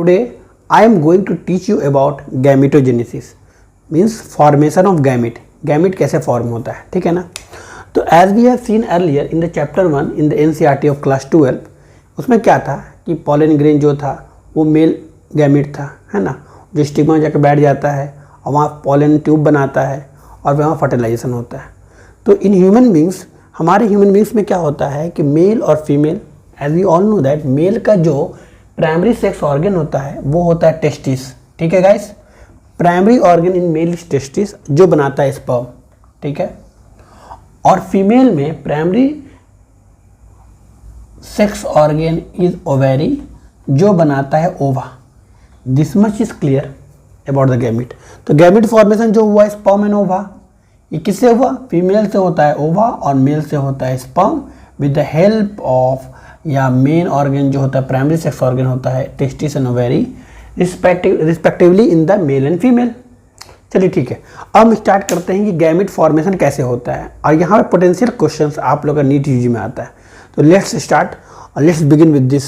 Today I am going to teach you about gametogenesis, means formation of gamete. Gamete कैसे form होता है, ठीक है ना। तो as we have seen earlier in the chapter 1 in the NCERT of class 12, उसमें क्या था कि pollen grain जो था वो मेल गैमेट था, है ना, जो स्टिग्मा में जाकर बैठ जाता है और वहाँ pollen ट्यूब बनाता है और वहाँ फर्टिलाइजेशन होता है। तो इन ह्यूमन बींग्स, हमारे ह्यूमन बींग्स में क्या होता है कि मेल और female, as we all know that male का जो प्राइमरी सेक्स ऑर्गन होता है वो होता है टेस्टिस, ठीक है guys. Primary organ in male is testis, जो बनाता है स्पर्म, ठीक है। और फीमेल में primary sex organ is ovary, जो बनाता है ova. This much is clear about the gamete. तो गैमेट फॉर्मेशन जो हुआ स्पर्म एंड ओवा, ये किससे हुआ? फीमेल से होता है ओवा और मेल से होता है sperm with the help of, या मेन ऑर्गन जो होता है प्राइमरी सेक्स ऑर्गन होता है testis and ovary respectively in the male and female. चलिए ठीक है, अब हम स्टार्ट करते हैं कि गैमेट फॉर्मेशन कैसे होता है, और यहाँ पे पोटेंशियल क्वेश्चंस आप लोग का नीट यूजी में आता है। तो लेट्स स्टार्ट और लेट्स बिगिन विद दिस,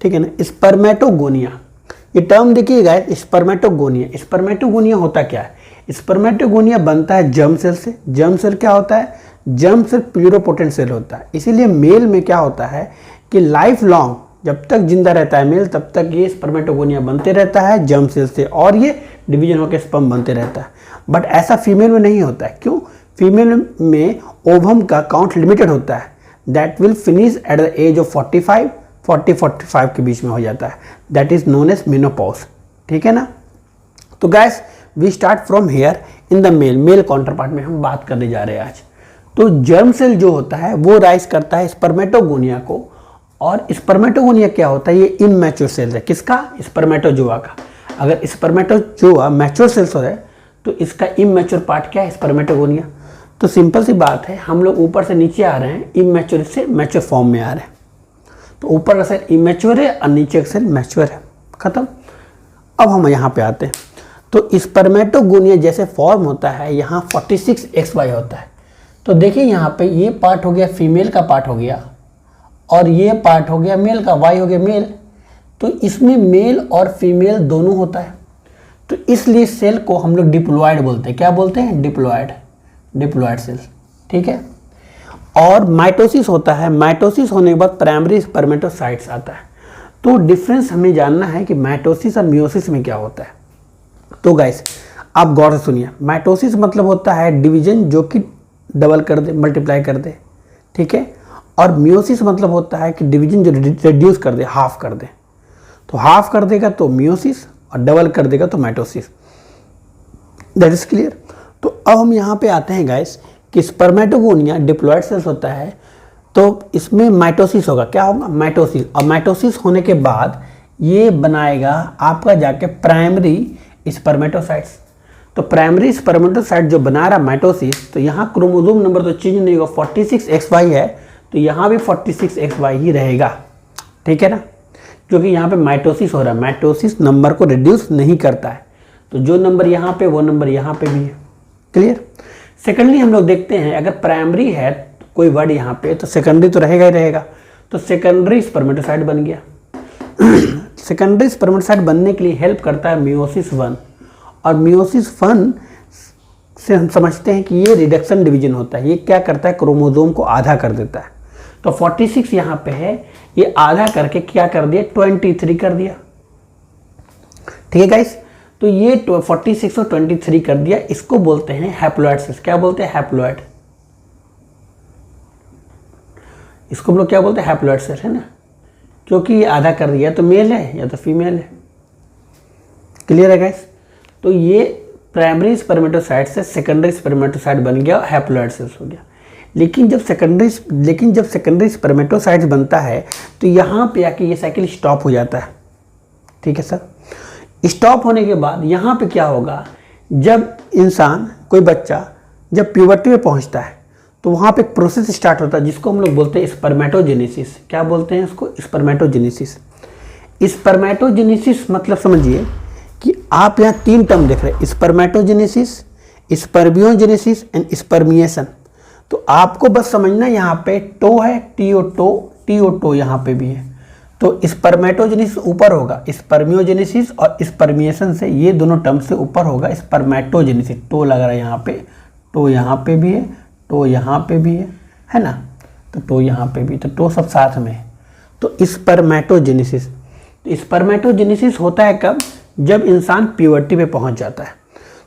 ठीक है ना। स्पर्मेटोगोनिया, ये टर्म देखिए गाइस, स्पर्मेटोगोनिया। स्पर्मेटोगोनिया होता क्या है? स्पर्मेटोगोनिया बनता है जर्म सेल से। जर्म सेल क्या होता है? जर्म सेल प्यूरोपोटेंट सेल होता है। इसीलिए मेल में क्या होता है कि लाइफ लॉन्ग, जब तक जिंदा रहता है मेल, तब तक ये स्पर्मेटोगोनिया बनते रहता है जर्म सेल से, और ये डिवीजन होकर स्पर्म बनते रहता है। बट ऐसा फीमेल में नहीं होता है। क्यों? फीमेल में ओवम का काउंट लिमिटेड होता है, that will finish at the age of 40-45 के बीच में हो जाता है। That is known as menopause, ठीक है ना। तो guys we start from here in the male counterpart में हम बात करने जा रहे हैं आज। तो जर्म सेल जो होता है वो राइज करता है स्पर्मेटोगोनिया को, और स्पर्मेटोगोनिया क्या होता है? ये इमैच्योर सेल है। किसका? स्पर्मेटोजोआ का। अगर स्पर्मेटोजोआ मैच्योर सेल्स हो रहा है तो इसका इमैच्योर पार्ट क्या है? स्पर्मेटोगोनिया। तो सिंपल सी बात है, हम लोग ऊपर से नीचे आ रहे हैं, इमैच्योर से मैच्योर फॉर्म में आ रहे हैं। तो ऊपर का सेल इमैच्योर है और नीचे का सेल मैच्योर है, खत्म। अब हम यहाँ पे आते हैं। तो स्पर्मेटोगोनिया जैसे फॉर्म होता है, यहाँ 46XY होता है। तो देखिए यहाँ पे ये पार्ट हो गया फीमेल का पार्ट हो गया, और ये पार्ट हो गया मेल का, वाई हो गया मेल। तो इसमें मेल और फीमेल दोनों होता है। तो इसलिए सेल को हम लोग डिप्लॉयड बोलते हैं। क्या बोलते हैं? डिप्लॉयड सेल, ठीक है। और माइटोसिस होता है। माइटोसिस होने के बाद प्राइमरी स्पर्मेटोसाइट्स आता है। तो डिफरेंस हमें जानना है कि माइटोसिस और मियोसिस में क्या होता है। तो गाइस आप गौर से सुनिए, माइटोसिस मतलब होता है डिवीजन जो कि डबल कर दे, मल्टीप्लाई कर दे, ठीक है। और मियोसिस मतलब होता है कि डिवीजन जो रिड्यूस कर दे, हाफ कर दे। तो हाफ कर देगा तो मियोसिस, और डबल कर देगा तो माइटोसिस। That is clear. तो अब हम यहाँ पे आते हैं गाइस कि स्पर्मेटोगोनिया डिप्लॉयड सेल्स होता है, तो इसमें माइटोसिस होगा। क्या होगा? माइटोसिस। और माइटोसिस होने के बाद ये बनाएगा आपका जाके प्राइमरी स्पर्मेटोसाइट्स। तो प्राइमरी स्पर्मेटोसाइट जो बना रहा माइटोसिस, तो यहाँ क्रोमोसोम नंबर तो चेंज नहीं होगा, 46XY है, तो यहाँ भी 46XY ही रहेगा, ठीक है ना। क्योंकि यहाँ पे माइटोसिस हो रहा है, माइटोसिस नंबर को रिड्यूस नहीं करता है। तो जो नंबर यहाँ पे वो नंबर यहाँ पे भी है, क्लियर। सेकेंडली हम लोग देखते हैं, अगर प्राइमरी है कोई वर्ड यहाँ पे, तो सेकेंडरी तो रहेगा ही रहेगा। तो सेकेंडरी स्पर्मेटोसाइट बन गया। सेकेंडरी स्पर्मेटोसाइट बनने के लिए हेल्प करता है मियोसिस 1, और मियोसिस 1 से हम समझते हैं कि ये रिडक्शन डिवीजन होता है। ये क्या करता है? क्रोमोसोम को आधा कर देता है। तो 46 यहाँ पे है, ये आधा करके क्या कर दिया? 23 कर दिया, ठीक है गाइस। तो ये 46 और 23 कर दिया, इसको बोलते हैं हैप्लॉइड सेल्स। क्या बोलते हैं? हैप्लॉइड। इसको हम लोग क्या बोलते हैं? हैप्लॉइड सेल, है ना। क्योंकि ये आधा कर दिया, तो मेल है या तो फीमेल है, क्लियर है गाइस। तो ये प्राइमरी स्पर्मेटोसाइट से सेकेंडरी स्पर्मेटोसाइट बन गया, हैप्लॉइड सेल्स हो गया। लेकिन जब सेकेंडरी स्पर्मेटोसाइट्स बनता है तो यहाँ पे आके ये साइकिल स्टॉप हो जाता है, ठीक है सर। स्टॉप होने के बाद यहाँ पे क्या होगा? जब इंसान, कोई बच्चा जब प्यूबर्टी में पहुँचता है, तो वहाँ पे एक प्रोसेस स्टार्ट होता है जिसको हम लोग बोलते हैं स्पर्मेटोजेनेसिस। क्या बोलते हैं इसको? स्पर्मेटोजेनेसिस। स्पर्मेटोजेनेसिस मतलब समझिए कि आप यहाँ 3 टर्म देख रहे हैं, स्पर्मेटोजेनेसिस, स्पर्मियोजेनेसिस एंड स्पर्मिएशन। तो आपको बस समझना यहाँ पे टो है, टीओ टो यहाँ पे भी है। तो स्पर्मेटोजेनेसिस ऊपर होगा, स्पर्मियोजेनेसिस और स्पर्मिएशन से ये दोनों टर्म से ऊपर होगा स्पर्मेटोजेनेसिस। टो लग रहा है यहाँ पे, टो यहाँ पे भी है, टो यहाँ पे भी है ना, तो टो यहाँ पे भी, तो टो सब साथ में है। तो स्पर्मेटोजेनेसिस, तो स्पर्मेटोजेनेसिस होता है कब, जब इंसान प्यूबर्टी पे पहुंच जाता है।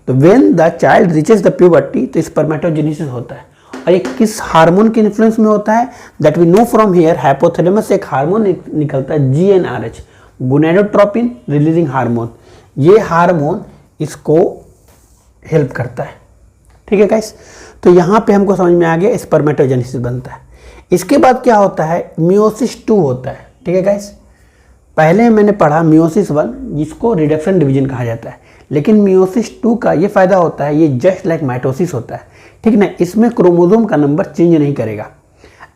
तो when the child reaches the puberty, तो स्पर्मेटोजेनेसिस होता है। और ये किस हार्मोन के इन्फ्लुएंस में होता है, that we know from here, hypothalamus से एक हार्मोन निकलता है GnRH, गोनेडोट्रोपिन रिलीजिंग हार्मोन। ये हार्मोन इसको हेल्प करता है। ठीक है गाइस, तो यहाँ पे हमको समझ में आ गया स्पर्मेटोजेनेसिस बनता है। इसके बाद क्या होता है, मियोसिस 2 होता है। ठीक है गाइस, पहले मैंने पढ़ा मियोसिस 1 जिसको रिडक्शन डिवीजन कहा जाता है, लेकिन मियोसिस 2 का ये फायदा होता है, ये जस्ट लाइक माइटोसिस होता है। ठीक ना, इसमें क्रोमोसोम का नंबर चेंज नहीं करेगा।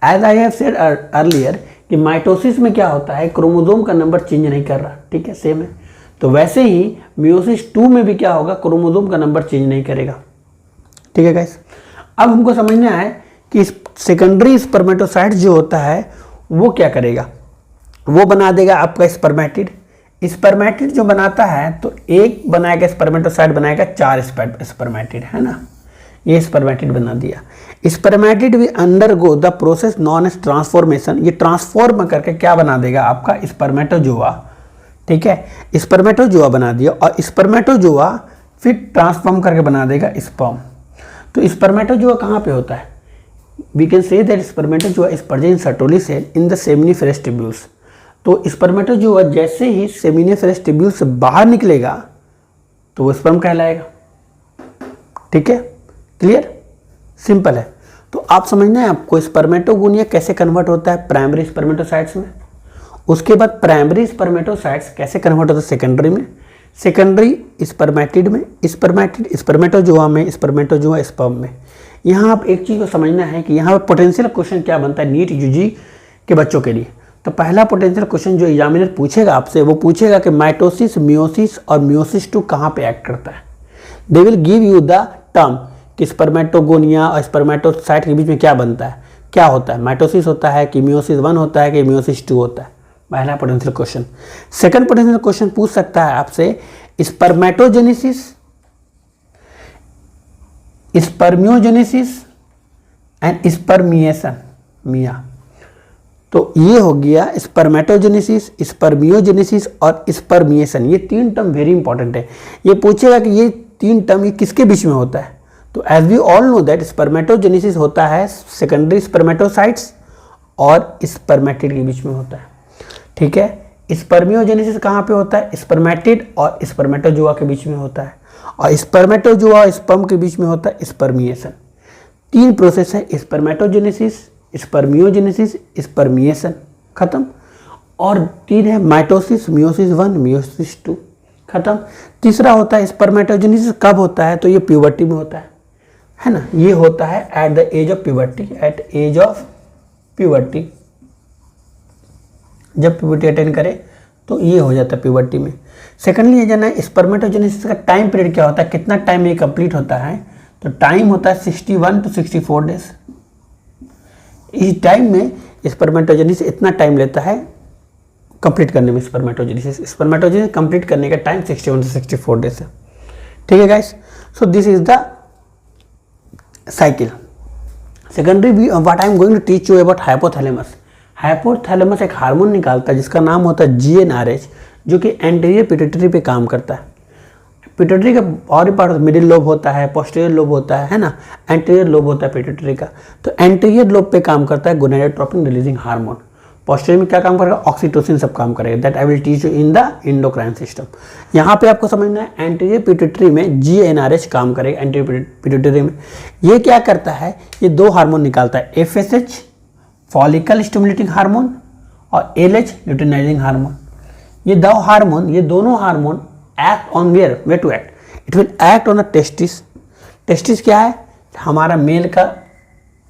As I have said earlier कि माइटोसिस में क्या होता है, क्रोमोसोम का नंबर चेंज नहीं कर रहा। ठीक है, सेम है। तो वैसे ही मियोसिस 2 में भी क्या होगा, क्रोमोसोम का नंबर चेंज नहीं करेगा। ठीक है गाइस, अब हमको समझना है कि सेकेंडरी स्पर्मेटोसाइट जो होता है वो क्या करेगा, वो बना देगा आपका स्पर्मेटिड। स्पर्मेटिड जो बनाता है तो एक बनाएगा स्पर्मेटोसाइट, बनाएगा 4 स्पर्मेटिड, है ना, ये स्पर्मेटिड बना दिया। स्पर्मेटिड भी undergo the process known as transformation, ये ट्रांसफॉर्म करके क्या बना देगा आपका स्पर्मेटोजोआ। ठीक है, स्पर्मेटोजोआ बना दिया, और स्पर्मेटोजोआ फिर ट्रांसफॉर्म करके बना देगा स्पर्म। तो स्पर्मेटोजोआ कहाँ पे होता है, we can say that spermatozoa is present in Sertoli cell in the seminiferous tubules. तो स्पर्मेटोजोआ जैसे ही सेमिनिफेरस ट्यूब्यूल से बाहर निकलेगा तो वो स्पर्म कहलाएगा। ठीक है, क्लियर, सिंपल है। तो आप समझना है आपको स्पर्मेटोगोनिया कैसे कन्वर्ट होता है प्राइमरी स्पर्मेटोसाइट्स में, उसके बाद प्राइमरी स्पर्मेटोसाइट्स कैसे कन्वर्ट होता है सेकेंडरी में, सेकेंडरी स्पर्मेटिड में, स्पर्मेटिड स्पर्मेटोजोआ में, स्पर्मेटोजोआ स्पर्म में। यहाँ आप एक चीज़ को समझना है कि यहाँ पर पोटेंशियल क्वेश्चन क्या बनता है नीट यूजी के बच्चों के लिए। तो पहला पोटेंशियल क्वेश्चन जो एग्जामिनर पूछेगा आपसे, वो पूछेगा कि माइटोसिस, मियोसिस और मियोसिस 2 कहाँ पे एक्ट करता है। They will give you the term कि स्पर्मेटोगोनिया और स्पर्मेटोसाइट के बीच में क्या बनता है, क्या होता है, माइटोसिस होता है कि मियोसिस 1 होता है कि मियोसिस 2 होता है। पहला potential question. Second potential question पूछ सकता है आपसे स्पर्मेटोजेनेसिस, स्पर्मियोजेनेसिस एंड स्पर्मिएशन, मिया। तो ये हो गया स्पर्मेटोजेनेसिस, स्पर्मियोजेनेसिस और स्पर्मिएशन। ये 3 टर्म वेरी इंपॉर्टेंट है। ये पूछेगा कि ये 3 टर्म ये किसके बीच में होता है। तो as we all know that spermatogenesis होता है सेकेंडरी स्पर्मेटोसाइट्स और स्पर्मेटिड के बीच में होता है। ठीक है, स्पर्मियोजेनेसिस कहाँ पे होता है, स्पर्मेटिड और स्पर्मेटोजोआ के बीच में होता है, और स्पर्मेटोजोआ और स्पर्म के बीच में होता है स्पर्मिएशन। 3 प्रोसेस है, स्पर्मेटोजेनेसिस, स्पर्मियोजेनेसिस, स्पर्मिएशन, खत्म। और 3 है माइटोसिस, मियोसिस 1, मियोसिस 2, खत्म। तीसरा होता है स्पर्मेटोजेनेसिस, कब होता है, तो ये प्यूबर्टी में होता है ना, ये होता है at the age of puberty, at age of puberty. जब प्यूबर्टी अटेंड करे तो ये हो जाता है प्यूबर्टी में। सेकेंडली ये जाना है स्पर्मेटोजेनेसिस का टाइम पीरियड क्या होता है, कितना टाइम में कंप्लीट होता है। तो टाइम होता है 61 to 64 डेज। इस टाइम में स्पर्मेटोजेनेसिस इतना टाइम लेता है कंप्लीट करने में। स्पर्मेटोजेनेसिस कंप्लीट करने का टाइम 61 to 64 डेज है। ठीक है guys, so this is the cycle. Secondary what I am going to teach you about hypothalamus. Hypothalamus एक हार्मोन निकालता है जिसका नाम होता है GnRH, जो कि एंटीरियर पिट्यूटरी पे काम करता है। पिट्यूटरी का और भी पार्ट मिडिल लोब होता है, पोस्टीरियर लोब होता है ना, एंटीरियर लोब होता है पिट्यूटरी का। तो एंटीरियर लोब पे काम करता है गोनेडोट्रोपिन रिलीजिंग हार्मोन। पोस्टीरियर में क्या काम करेगा, ऑक्सीटोसिन सब काम करेगा। That I will teach you in the endocrine system. यहाँ पे आपको समझना है एंटीरियर पिट्यूटरी में GnRH काम करेगा। एंटीरियर पिट्यूटरी में ये क्या करता है, ये 2 हार्मोन निकालता है, FSH फॉलिकल स्टिमुलेटिंग हार्मोन और LH ल्यूटिनाइजिंग हार्मोन। ये दोनों hormone act on where to act, it will act on a testis. Testis क्या है, हमारा मेल का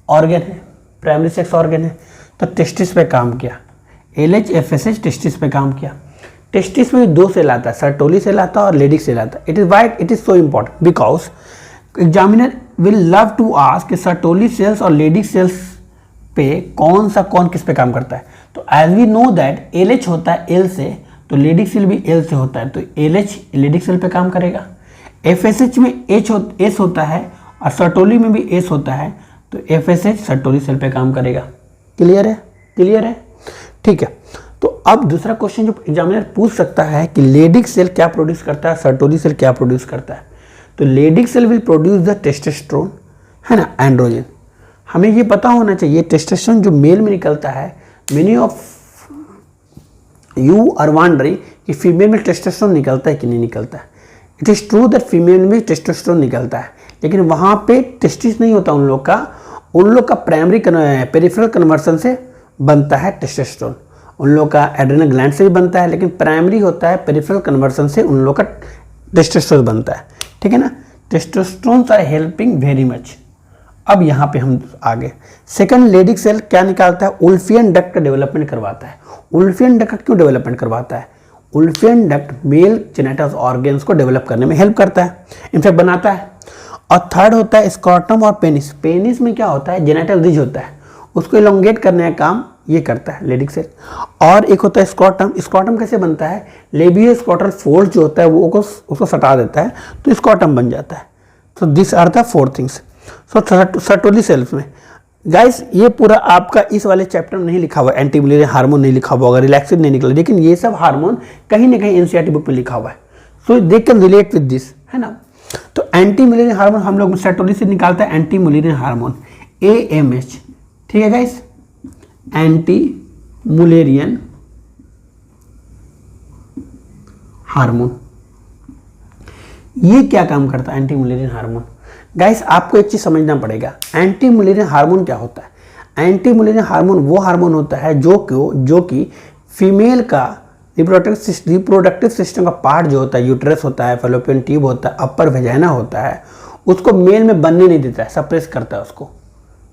ऑर्गन है, प्राइमरी सेक्स ऑर्गन है। तो टेस्टिस पे काम किया, LH FSH टेस्टिस पे काम किया। टेस्टिस में 2 सेल आता है, सर्टोली सेल आता है और लेडिक सेल आता है। It is white, it is so important because examiner will love to ask Sertoli cells और लेडिक सेल्स पे कौन किस पे काम करता है। तो as we know that LH होता है L से, तो लेडिक सेल भी L से होता है, तो LH लेडिक सेल पे काम करेगा। FSH में S होता है और सर्टोली में भी S होता है, तो FSH सर्टोली सेल पे काम करेगा। क्लियर है? क्लियर है, ठीक है। तो अब दूसरा क्वेश्चन जो एग्जामिनर पूछ सकता है कि लेडिक सेल क्या प्रोड्यूस करता है, सर्टोली सेल क्या प्रोड्यूस करता है। तो Leydig cell will produce the testosterone, है ना, एंड्रोजन। हमें ये पता होना चाहिए टेस्टोस्टेरोन जो मेल में निकलता है, many of you are wondering कि फीमेल में टेस्टोस्टेरोन निकलता है कि नहीं निकलता है। It is true that female में टेस्टोस्टेरोन निकलता है, लेकिन वहाँ पे टेस्टिस नहीं होता उन लोग का प्राइमरी पेरिफेरल कन्वर्सन से बनता है टेस्टोस्टेरोन। उन लोग का एड्रेनल ग्लैंड से भी बनता है, लेकिन प्राइमरी होता है पेरिफेरल कन्वर्सन से उन लोग का टेस्टोस्टेरोन बनता है, ठीक है ना। Testosterone are helping very much. अब यहाँ पे हम आगे सेकंड, लेडिक सेल क्या निकालता है, उल्फियन डक्ट का डेवलपमेंट करवाता है। उल्फियन डक्ट क्यों डेवलपमेंट करवाता है? उल्फियन डक्ट मेल जेनिटल ऑर्गन्स को डेवलप करने में हेल्प करता है, इनफैक्ट बनाता है। और थर्ड होता है स्क्रॉटम और पेनिस। पेनिस में क्या होता है, जेनिटल रिज होता है, उसको इलोंगेट करने का काम ये करता है लेडिक सेल। और एक होता है स्क्रॉटम। स्क्रॉटम कैसे बनता है, लेबियो स्क्रॉटल फोल्ड जो होता है वो उसको सटा देता है, तो स्क्रॉटम बन जाता है। तो this are the 4 things. So Sertoli cells में गाइस ये पूरा आपका इस वाले चैप्टर में नहीं लिखा हुआ, एंटी मुलेरियन हार्मोन नहीं लिखा हुआ होगा, रिलैक्सिन नहीं निकला, लेकिन ये सब हार्मोन कहीं ना कहीं एनसीईआरटी बुक में लिखा हुआ है। So they can relate with this, है ना। तो एंटी मुलेरियन हार्मोन हम लोग सर्टोली से निकालते हैं एंटी मुलेरियन हार्मोन AMH, ठीक है गाइस, एंटी मुलेरियन हार्मोन। ये क्या काम करता है एंटी मुलेरियन हार्मोन? गाइस आपको एक चीज समझना पड़ेगा, एंटी मुलेरियन हार्मोन क्या होता है। एंटी मुलेरियन हार्मोन वो हार्मोन होता है जो कि फीमेल का रिप्रोडक्टिव सिस्टम का पार्ट जो होता है, यूट्रस होता है, फैलोपियन ट्यूब होता है, अपर वेजाइना होता है, उसको मेल में बनने नहीं देता है, सप्रेस करता है उसको,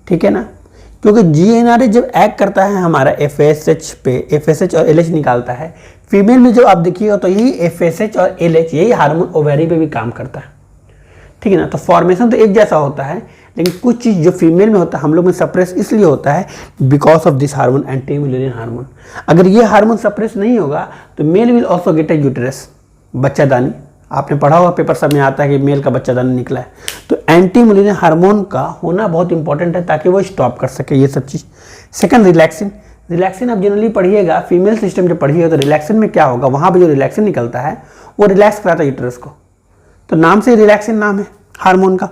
ठीक है ना। क्योंकि GnRH जब एक्ट करता है हमारा FSH पे, FSH और LH निकालता है। फीमेल में जब आप देखिएगा तो यही FSH और LH यही हार्मोन ओवेरी पे भी काम करता है, ठीक है ना। तो फॉर्मेशन तो एक जैसा होता है, लेकिन कुछ चीज़ जो फीमेल में होता है हम लोग में सप्रेस इसलिए होता है because of this hormone anti Mullerian hormone. अगर ये हार्मोन सप्रेस नहीं होगा तो male will also get a uterus, बच्चादानी। आपने पढ़ा होगा पेपर सब में आता है कि मेल का बच्चादानी निकला है। तो एंटी मुलेरियन हार्मोन का होना बहुत इंपॉर्टेंट है ताकि वो स्टॉप कर सके ये सब चीज़। Second, relaxin. रिलैक्सिन आप जनरली पढ़िएगा, फीमेल सिस्टम जब पढ़िएगा तो रिलैक्सिन में क्या होगा, वहाँ पर जो रिलैक्सिन निकलता है वो रिलैक्स कराता है यूटेरस को, तो नाम से रिलैक्सिन नाम है हार्मोन का।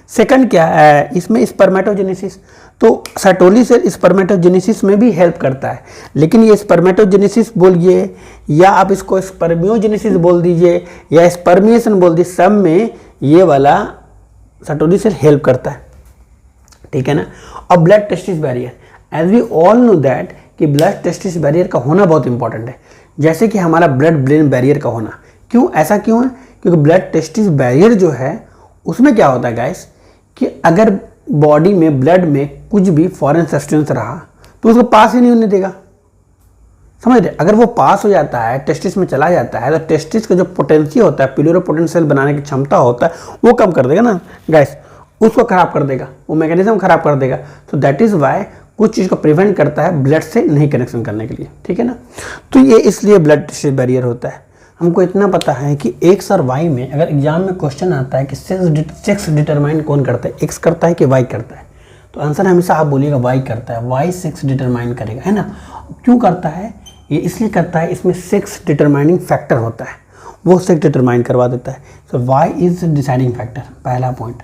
सेकंड क्या है इसमें, स्पर्मेटोजेनेसिस। तो सर्टोली सेल स्पर्मेटोजेनेसिस में भी हेल्प करता है, लेकिन ये स्पर्मेटोजेनेसिस बोलिए या आप इसको स्पर्मियोजेनेसिस बोल दीजिए या स्पर्मिएशन बोल दीजिए, सब में ये वाला सर्टोली सेल हेल्प करता है, ठीक है ना। और blood testis barrier, as we all know that कि ब्लड टेस्टिस बैरियर का होना बहुत इंपॉर्टेंट है, जैसे कि हमारा ब्लड ब्रेन बैरियर का होना। क्यों, ऐसा क्यों है? क्योंकि ब्लड टेस्टिस बैरियर जो है उसमें क्या होता है गाइस कि अगर बॉडी में ब्लड में कुछ भी फॉरेन सब्सटेंस रहा तो उसको पास ही नहीं होने देगा, समझ रहे। अगर वो पास हो जाता है, टेस्टिस में चला जाता है, तो टेस्टिस का जो पोटेंशियल होता है, प्लूरोपोटेंट सेल बनाने की क्षमता होता है, वो कम कर देगा ना गाइस, उसको खराब कर देगा, वो मैकेनिज्म खराब कर देगा। तो दैट इज वाई कुछ चीज़ को प्रिवेंट करता है ब्लड से नहीं कनेक्शन करने के लिए, ठीक है ना। तो ये इसलिए ब्लड टेस्टिस बैरियर होता है। हमको इतना पता है कि एक्स और वाई में अगर एग्जाम में क्वेश्चन आता है कि सेक्स डिटरमाइन कौन करता है, एक्स करता है कि वाई करता है, तो आंसर हमेशा आप बोलिएगा वाई करता है, वाई सेक्स डिटरमाइन करेगा, है ना। क्यों करता है? ये इसलिए करता है, इसमें सेक्स डिटरमाइनिंग फैक्टर होता है, वो सेक्स डिटरमाइन करवा देता है। So Y is deciding factor, पहला पॉइंट।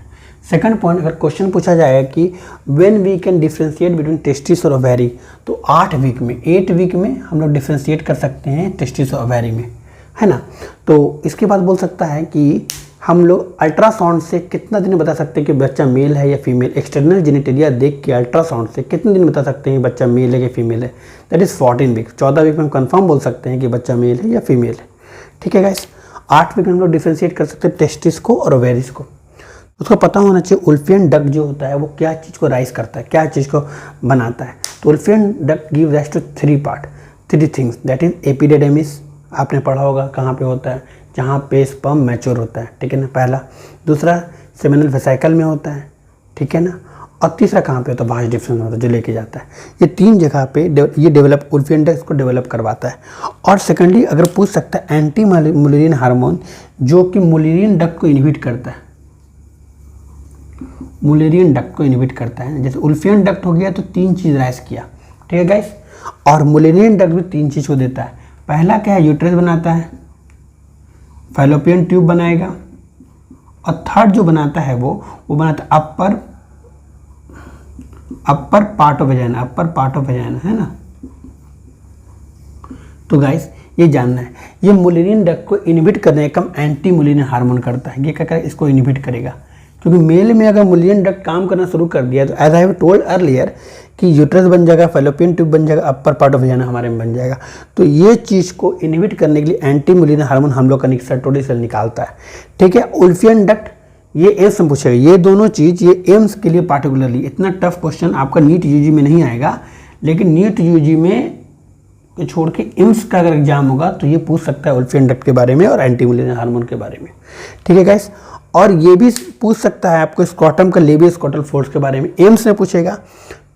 सेकंड पॉइंट, अगर क्वेश्चन पूछा जाएगा कि when we can differentiate between testis और ओवेरी, तो 8 वीक में हम लोग डिफ्रेंशिएट कर सकते हैं टेस्टिस और ओवेरी में, है ना। तो इसके बाद बोल सकता है कि हम लोग अल्ट्रासाउंड से कितना दिन बता सकते हैं कि बच्चा मेल है या फीमेल। एक्सटर्नल जेनिटेरिया देख के अल्ट्रासाउंड से कितने दिन बता सकते हैं बच्चा मेल है या फीमेल है, दैट इज़ 14 वीक। 14 वीक में हम कंफर्म बोल सकते हैं कि बच्चा मेल है या फीमेल है, ठीक है गाइस। 8 वीक में हम लोग डिफ्रेंशिएट कर सकते हैं टेस्टिस को और ओवेरिस को। उसको पता होना चाहिए उल्फियन डक्ट जो होता है वो क्या चीज़ को राइज करता है, क्या चीज़ को बनाता है। तो Wolffian duct give rise to 3 things, that is epididymis, आपने पढ़ा होगा कहाँ पे होता है, जहाँ पे स्पर्म मैच्योर होता है, ठीक है ना, पहला। दूसरा सेमिनल वेसिकल में होता है, ठीक है ना। और तीसरा कहाँ पे होता है, वास्ट डिफरेंस होता है जो लेके जाता है। ये 3 जगह पे ये डेवलप उल्फियन डक्ट को डेवलप करवाता है। और सेकेंडली अगर पूछ सकता है एंटी मुलेरियन हार्मोन जो कि मुलेरियन डक्ट को इनहिबिट करता है, मुलेरियन डक्ट को इनहिबिट करता है। जैसे उल्फियन डक्ट हो गया तो 3 चीज़ राइज किया, ठीक है गाइस, और मुलेरियन डक्ट भी 3 चीज़ को देता है। पहला क्या है, यूट्रस बनाता है, फैलोपियन ट्यूब बनाएगा, और थर्ड जो बनाता है वो बनाता है upper part of vagina, upper part of vagina, है ना। तो गाइस ये जानना है, ये मुलेरियन डक्ट को इनहिबिट करने का काम एंटी मुलेरियन हार्मोन करता है। ये क्या करेगा, इसको इनहिबिट करेगा, क्योंकि मेल में अगर मुलेरियन डक्ट काम करना शुरू कर दिया तो as I have told earlier कि यूट्रस बन जाएगा, फैलोपियन ट्यूब बन जाएगा, अपर पार्ट ऑफ वेजाइना हमारे में बन जाएगा। तो ये चीज़ को इनहिबिट करने के लिए एंटी मुलेरियन हार्मोन हम लोग का सर्टोलिसिल निकालता है, ठीक है। उल्फियन डक्ट ये एम्स में पूछेगा, ये दोनों चीज़ ये एम्स के लिए पार्टिकुलरली। इतना टफ क्वेश्चन आपका नीट यूजी में नहीं आएगा, लेकिन नीट यूजी में छोड़ के एम्स का अगर एग्जाम होगा तो ये पूछ सकता है उल्फियन डक्ट के बारे में और एंटी मुलेरियन हार्मोन के बारे में, ठीक है गाइस। और ये भी पूछ सकता है आपको स्क्रॉटम का लेबियल स्क्रॉटल फोर्स के बारे में, एम्स में पूछेगा।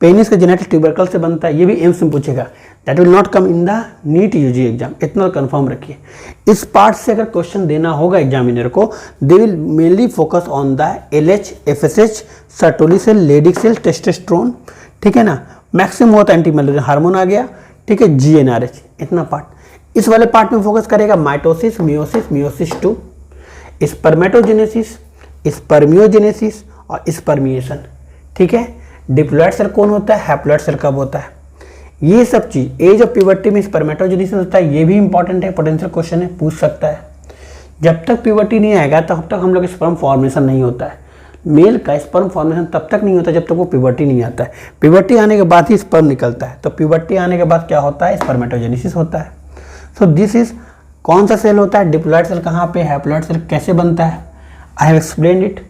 पेनिस का जेनेटिक ट्यूबरकल से बनता है, ये भी एम्स में पूछेगा। That will not come in the NEET UG exam, इतना कंफर्म रखिए। इस पार्ट से अगर क्वेश्चन देना होगा एग्जामिनर को, they will mainly focus on the LH, FSH, Sertoli cell, Leydig cell, testosterone, ठीक है ना। मैक्सिमम होता है एंटी मुलेरियन हार्मोन आ गया, ठीक है, GnRH, इतना पार्ट। इस वाले पार्ट में फोकस करेगा mitosis, meiosis, meiosis 2, spermatogenesis, spermiogenesis और स्पर्मिएशन, ठीक है। डिप्लॉइड सेल कौन होता है, हैप्लॉइड सेल कब होता है, ये सब चीज। एज ऑफ प्यूबर्टी में स्पर्मेटोजेनेसिस होता है, ये भी इंपॉर्टेंट है, पोटेंशियल क्वेश्चन है, पूछ सकता है। जब तक प्यूबर्टी नहीं आएगा तब तक हम लोग स्पर्म फॉर्मेशन नहीं होता है। मेल का स्पर्म फॉर्मेशन तब तक नहीं होता जब तक वो प्यूबर्टी नहीं आता है। प्यूबर्टी आने के बाद ही स्पर्म निकलता है, तो प्यूबर्टी आने के बाद क्या होता है, स्पर्मेटोजेनेसिस होता है। सो दिस इज कौन सा सेल होता है, डिप्लॉइड सेल कहाँ पे, हैप्लॉइड सेल कैसे बनता है, आई हैव एक्सप्लेन्ड इट।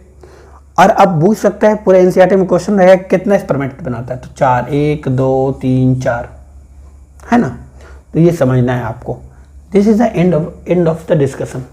और अब पूछ सकता है पूरे एनसीईआरटी में क्वेश्चन रहेगा कितना स्पर्मेट बनाता है, तो 4, 1 2 3 4, है ना। तो ये समझना है आपको। This is the end of the discussion.